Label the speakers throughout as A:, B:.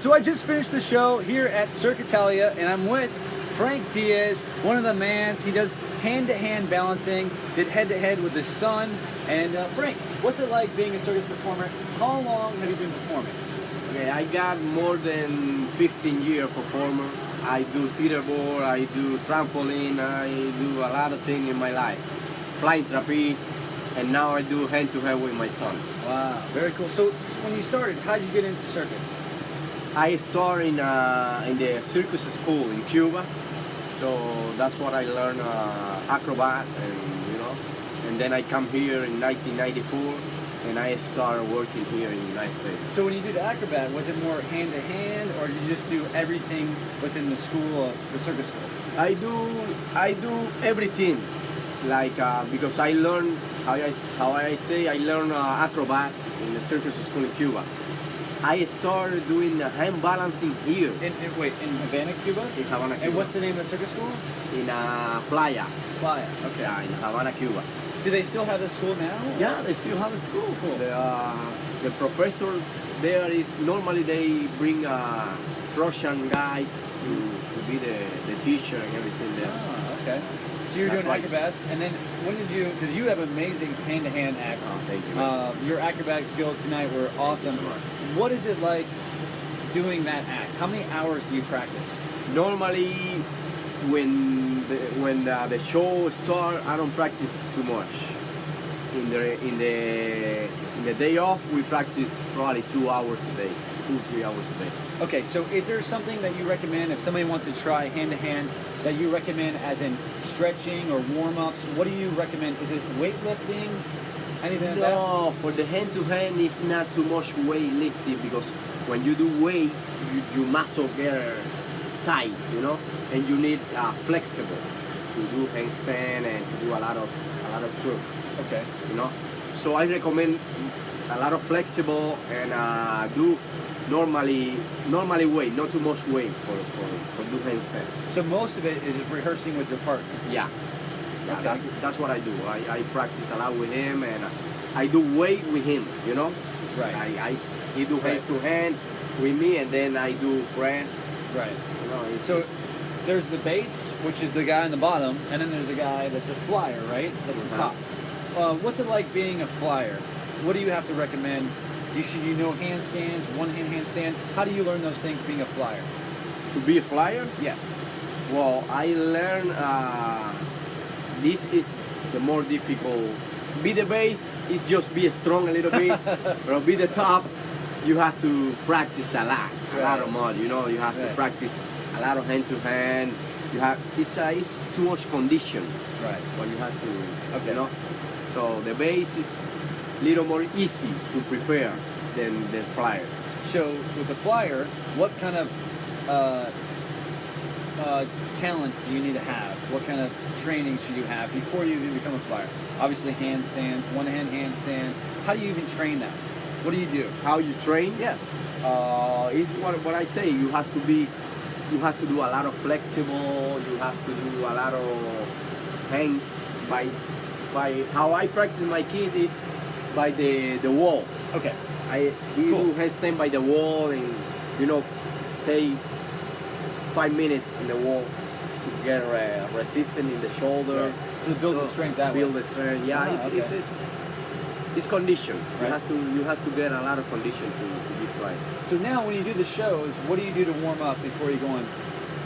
A: So I just finished the show here at Cirque Italia, and I'm with Frank Diaz, one of the mans. He does hand-to-hand balancing, did head-to-head with his son. And Frank, what's it like being a circus performer? How long have you been performing?
B: Okay, I got more than 15-year performer. I do theater board, I do trampoline, I do a lot of things in my life. Flying trapeze, and now I do hand-to-hand with my son.
A: Wow, very cool. So when you started, how did you get into circus?
B: I started in the circus school in Cuba, so that's what I learned acrobat, and then I come here in 1994, and I started working here in the United States.
A: So when you did acrobat, was it more hand-to-hand, or did you just do everything within the school, the circus school?
B: I do everything, like because I learned how I say I learned acrobat in the circus school in Cuba. I started doing hand balancing here.
A: In Havana, Cuba?
B: In Havana, Cuba.
A: And what's the name of the circus school?
B: In Playa.
A: Playa, okay.
B: Yeah, in Havana, Cuba.
A: Do they still have the school now?
B: Yeah, they still have a school.
A: Cool.
B: The professor there is, normally they bring a Russian guy to be the teacher and everything there.
A: Ah, okay. So you're doing acrobat, and then when did you, because you have amazing hand-to-hand acts.
B: Oh, thank you.
A: Your acrobatic skills tonight were awesome. What is it like doing that act? How many hours do you practice?
B: Normally, when the show starts, I don't practice too much. In the day off, we practice probably 2 hours a day, 2-3 hours a day.
A: Okay, so is there something that you recommend if somebody wants to try hand-to-hand that you recommend as in stretching or warm-ups? What do you recommend? Is it weightlifting? Anything like that?
B: No, for the hand-to-hand, it's not too much weightlifting, because when you do weight, your muscle get tight, and you need flexible to do handstand and to do a lot of tricks.
A: Okay.
B: So I recommend a lot of flexible and do normally weight, not too much weight for do handstand.
A: So most of it is rehearsing with your partner?
B: Yeah. Yeah,
A: okay.
B: that's what I do. I practice a lot with him, and I do weight with him,
A: Right.
B: He do hand to hand with me, and then I do press.
A: Right. So there's the base, which is the guy on the bottom, and then there's a guy that's a flyer, right? That's the top. What's it like being a flyer? What do you have to recommend? Should you know handstands, one-hand handstand? How do you learn those things being a flyer?
B: To be a flyer?
A: Yes.
B: Well, I learned this is the more difficult. Be the base is just be strong a little bit, but be the top, you have to practice a lot of more. You have to practice a lot of hand to hand. It's too much condition.
A: Right.
B: What you have to, So the base is a little more easy to prepare than the flyer.
A: So with the flyer, what kind of talents do you need to have? What kind of training should you have before you even become a flyer? Obviously handstands, one-hand handstand. How do you even train that? What do you do?
B: How you train?
A: Yeah.
B: It's what I say. You have to do a lot of flexible. You have to do a lot of hang by how I practice my kid is by the wall.
A: Okay.
B: We do handstand by the wall, and take 5 minutes in the wall to get resistance in the shoulder.
A: Right. So build the strength that way.
B: Build the strength. Yeah, it's condition.
A: Right.
B: You have to get a lot of condition to be flying.
A: So now when you do the shows, what do you do to warm up before you go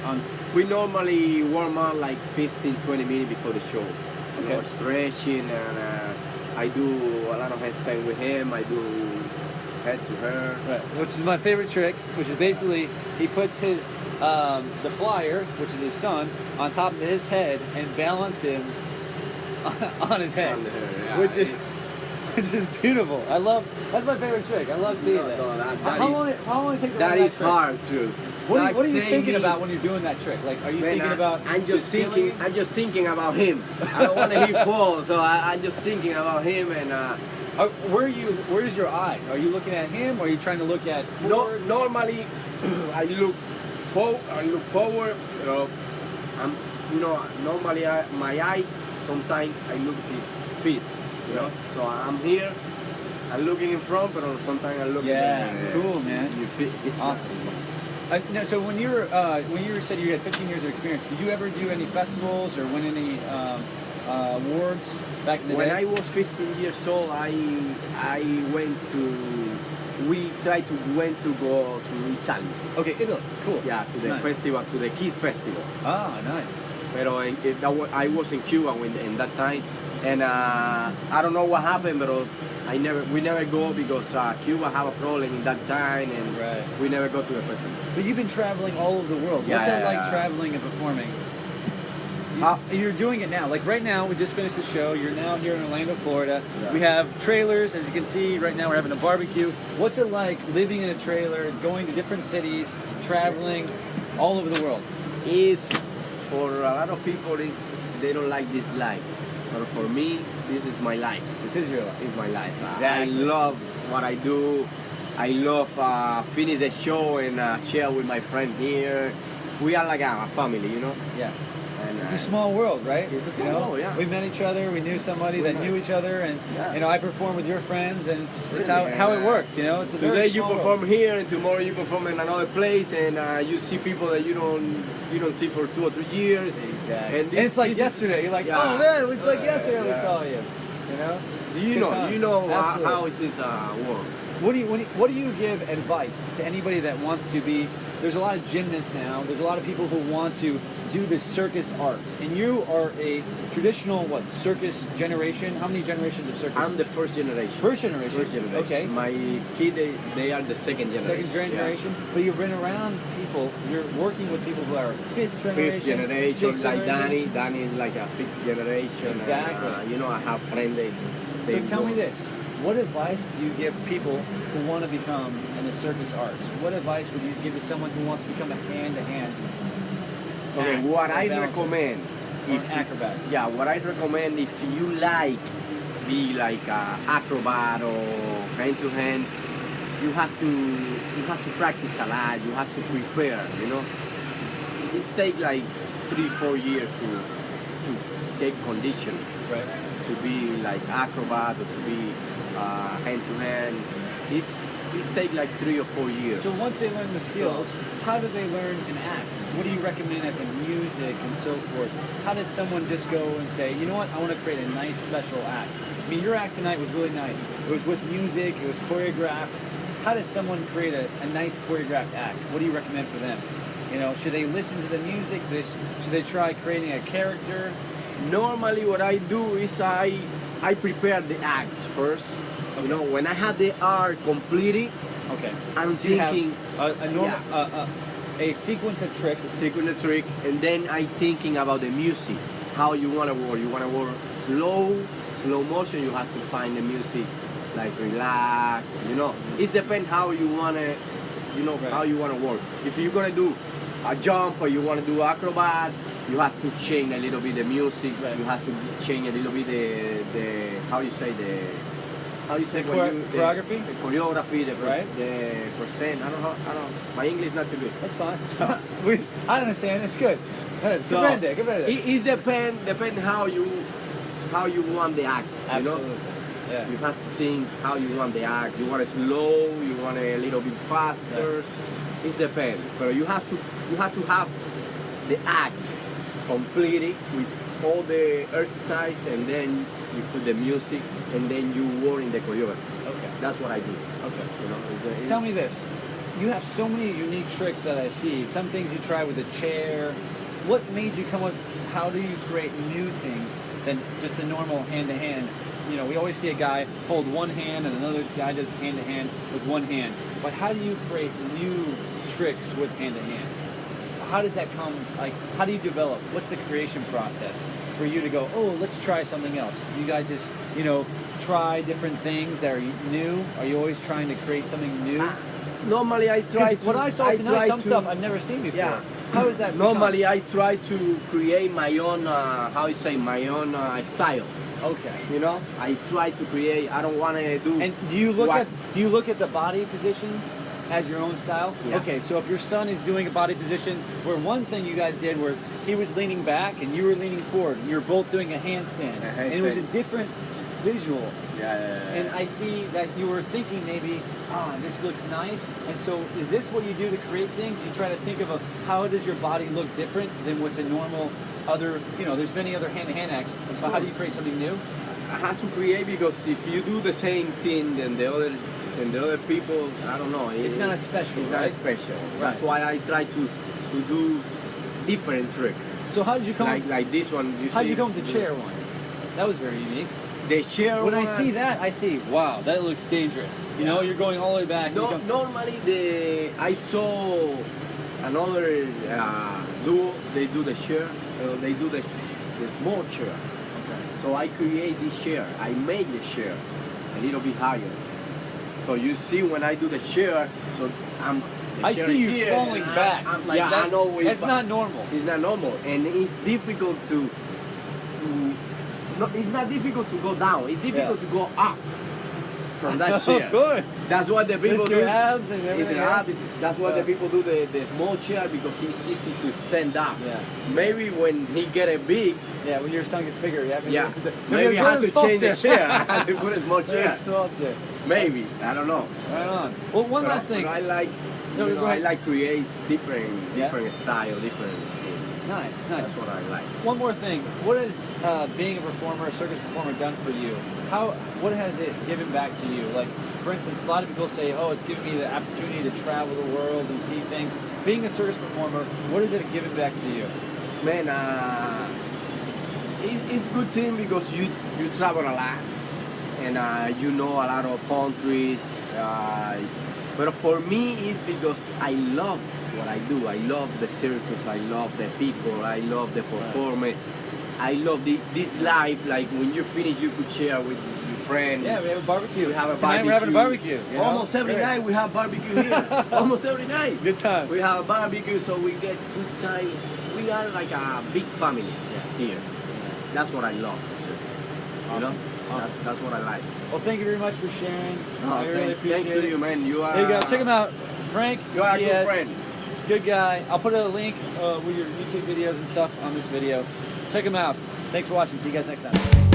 A: on?
B: We normally warm up like 15-20 minutes before the show.
A: Okay.
B: Stretching, and I do a lot of handstand with him. I do head to her.
A: Right. Which is my favorite trick, which is basically he puts his the flyer, which is his son, on top of his head and balance him on his head, which is beautiful. That's my favorite trick. I love seeing that. How long did it take to learn that
B: is
A: trick?
B: hard too.
A: What are you thinking about when you're doing that trick? Like, are you thinking about?
B: I'm just thinking about him. I don't want to hit fall, so I'm just thinking about him. And
A: where's your eyes? Are you looking at him, or are you trying to look at?
B: Normally, I look forward. Normally my eyes. Sometimes I look at his feet. So I'm here, I'm looking in front, but sometimes I'm looking.
A: Cool, man.
B: You fit.
A: Awesome. No, so when you said you had 15 years of experience, did you ever do any festivals or win any awards back in the day?
B: When I was 15 years old, we went to go to Italy.
A: Okay, Italy. Cool.
B: Yeah, to the festival, to the Kid Festival.
A: Ah, nice.
B: Pero I was in Cuba in that time, and I don't know what happened, but we never go because Cuba have a problem in that time, and we never go to the festival.
A: But you've been traveling all over the world. What's that like traveling and performing? You're doing it now. Like right now, we just finished the show. You're now here in Orlando, Florida. Yeah. We have trailers, as you can see. Right now, we're having a barbecue. What's it like living in a trailer, going to different cities, traveling all over the world?
B: For a lot of people, they don't like this life. But for me, this is my life.
A: This is your life.
B: It's my life.
A: Exactly.
B: I love what I do. I love finish the show and chill with my friend here. We are like a family, you know?
A: Yeah. And, it's a small world, right?
B: It's a small world, yeah.
A: We met each other, we knew somebody that knew each other, and I perform with your friends, and it's how it works, you know? It's a
B: today you perform
A: world.
B: here, and tomorrow you perform in another place, and you see people that you don't see for 2 or 3 years.
A: Exactly. And it's like yesterday. You're like, oh man, it's like yesterday we saw you. You know?
B: You know how is this world?
A: What do you give advice to anybody that wants to be? There's a lot of gymnasts now. There's a lot of people who want to do the circus arts, and you are a traditional circus generation. How many generations of circus?
B: I'm the first generation.
A: First generation.
B: First generation.
A: Okay.
B: My kids, they are the second generation.
A: Second generation. Yeah. But you've been around people. You're working with people who are fifth generation.
B: Fifth generation, like
A: generation.
B: Danny is like a fifth generation.
A: Exactly.
B: I have friends.
A: So tell me this. What advice do you give people who want to become in the circus arts? What advice would you give to someone who wants to become a hand-to-hand
B: Okay, what I recommend,
A: acrobat.
B: Yeah, what I recommend if you be like a acrobat or hand-to-hand, you have to practice a lot. You have to prepare. You know, it takes like 3-4 years to take condition.
A: Right.
B: To be like acrobat or to be hand-to-hand. This takes like 3 or 4 years.
A: So once they learn the skills, how do they learn an act? What do you recommend as in music and so forth? How does someone just go and say, you know what, I want to create a nice special act? I mean, your act tonight was really nice. It was with music, it was choreographed. How does someone create a nice choreographed act? What do you recommend for them? You know, should they listen to the music? Should they try creating a character?
B: Normally what I do is I prepare the act first. Okay. You know, when I have the art completed, I'm thinking
A: a sequence of tricks.
B: A sequence of tricks, and then I'm thinking about the music. How you want to work. You want to work slow motion. You have to find the music like relax. You know, it depends how you want to. How you want to work. If you're gonna do a jump or you want to do acrobat, you have to change a little bit the music. Right. You have to change a little bit the
A: choreography?
B: The choreography, the percent. I don't know. My English is not too good.
A: That's fine. I understand. It's good.
B: It depends how you want the act.
A: Absolutely.
B: You know?
A: Yeah.
B: You have to think how you want the act. You want it slow. You want it a little bit faster. Yeah. It depends. But you have to have the act completed with all the exercise, and then you put the music, and then you work in the choreography.
A: Okay.
B: That's what I do.
A: Okay. Tell me this. You have so many unique tricks that I see. Some things you try with a chair. What made you come up? How do you create new things than just the normal hand-to-hand? You know, we always see a guy hold one hand and another guy does hand-to-hand with one hand. But how do you create new tricks with hand-to-hand? How does that come? Like, how do you develop? What's the creation process for you to go, oh, let's try something else? You guys just, try different things that are new? Are you always trying to create something new?
B: Normally I try to...
A: What I saw tonight, some stuff I've never seen before.
B: Yeah.
A: How is that?
B: Normally I try to create my own, my own style.
A: Okay.
B: You know, I try to create. I don't want to do.
A: And do you look at the body positions as your own style?
B: Yeah.
A: Okay. So if your son is doing a body position where one thing you guys did was he was leaning back and you were leaning forward, and you're both doing a handstand, and it was a different visual.
B: Yeah.
A: And I see that you were thinking maybe, this looks nice. And so is this what you do to create things? You try to think of how does your body look different than what's a normal other, there's many other hand-to-hand acts. So how do you create something new?
B: I have to create, because if you do the same thing than the other people, I don't know.
A: It's not as special,
B: It's
A: right?
B: not as special.
A: Right.
B: That's why I try to do different trick.
A: So how did you come
B: like this one?
A: How did you come with the chair one? That was very unique.
B: The chair
A: When
B: one,
A: I see that, I see, wow, that looks dangerous. You're going all the way back.
B: No, normally I saw another duo. They do the chair. They do the small chair.
A: Okay.
B: So I create this chair. I make the chair a little bit higher. So you see when I do the chair, so
A: I see you falling back.
B: I'm like that.
A: That's not normal.
B: It's not normal, and it's difficult to. No, it's not difficult to go down. It's difficult to go up from that chair.
A: Of course.
B: That's what the people
A: It's
B: do.
A: your abs and
B: It's
A: everything
B: the
A: else.
B: abs. That's what the people do. The small chair, because it's easy to stand up.
A: Yeah.
B: Maybe when he get it big,
A: Yeah, when your son gets bigger, you have to
B: maybe I have to change the chair. I have to put a small chair.
A: Small chair.
B: Maybe, I don't know.
A: Right on. Well, one last thing.
B: But I like,
A: No, go ahead.
B: I like create different style, different.
A: Nice.
B: That's what I like.
A: One more thing. What has being a performer, a circus performer, done for you? What has it given back to you? Like, for instance, a lot of people say, "Oh, it's given me the opportunity to travel the world and see things." Being a circus performer, what has it given back to you?
B: Man, it's good thing, because you travel a lot, and you know a lot of countries. But for me, it's because I love what I do. I love the circus. I love the people. I love the performance. I love this life. Like when you finish, you could share with your friends.
A: Yeah, we have a barbecue.
B: We have a
A: Tonight
B: barbecue.
A: we're having a barbecue.
B: Almost every night we have barbecue here. Almost every night.
A: Good times.
B: We have a barbecue, so we get good time. We are like a big family here. That's what I love. You know?
A: Awesome.
B: That's what I like.
A: Well, thank you very much for sharing. I really appreciate
B: Thanks to
A: it.
B: you, man. You are.
A: There you go. Check him out. Frank
B: You are a
A: Diaz.
B: good friend.
A: Good guy. I'll put a link with your YouTube videos and stuff on this video. Check him out. Thanks for watching. See you guys next time.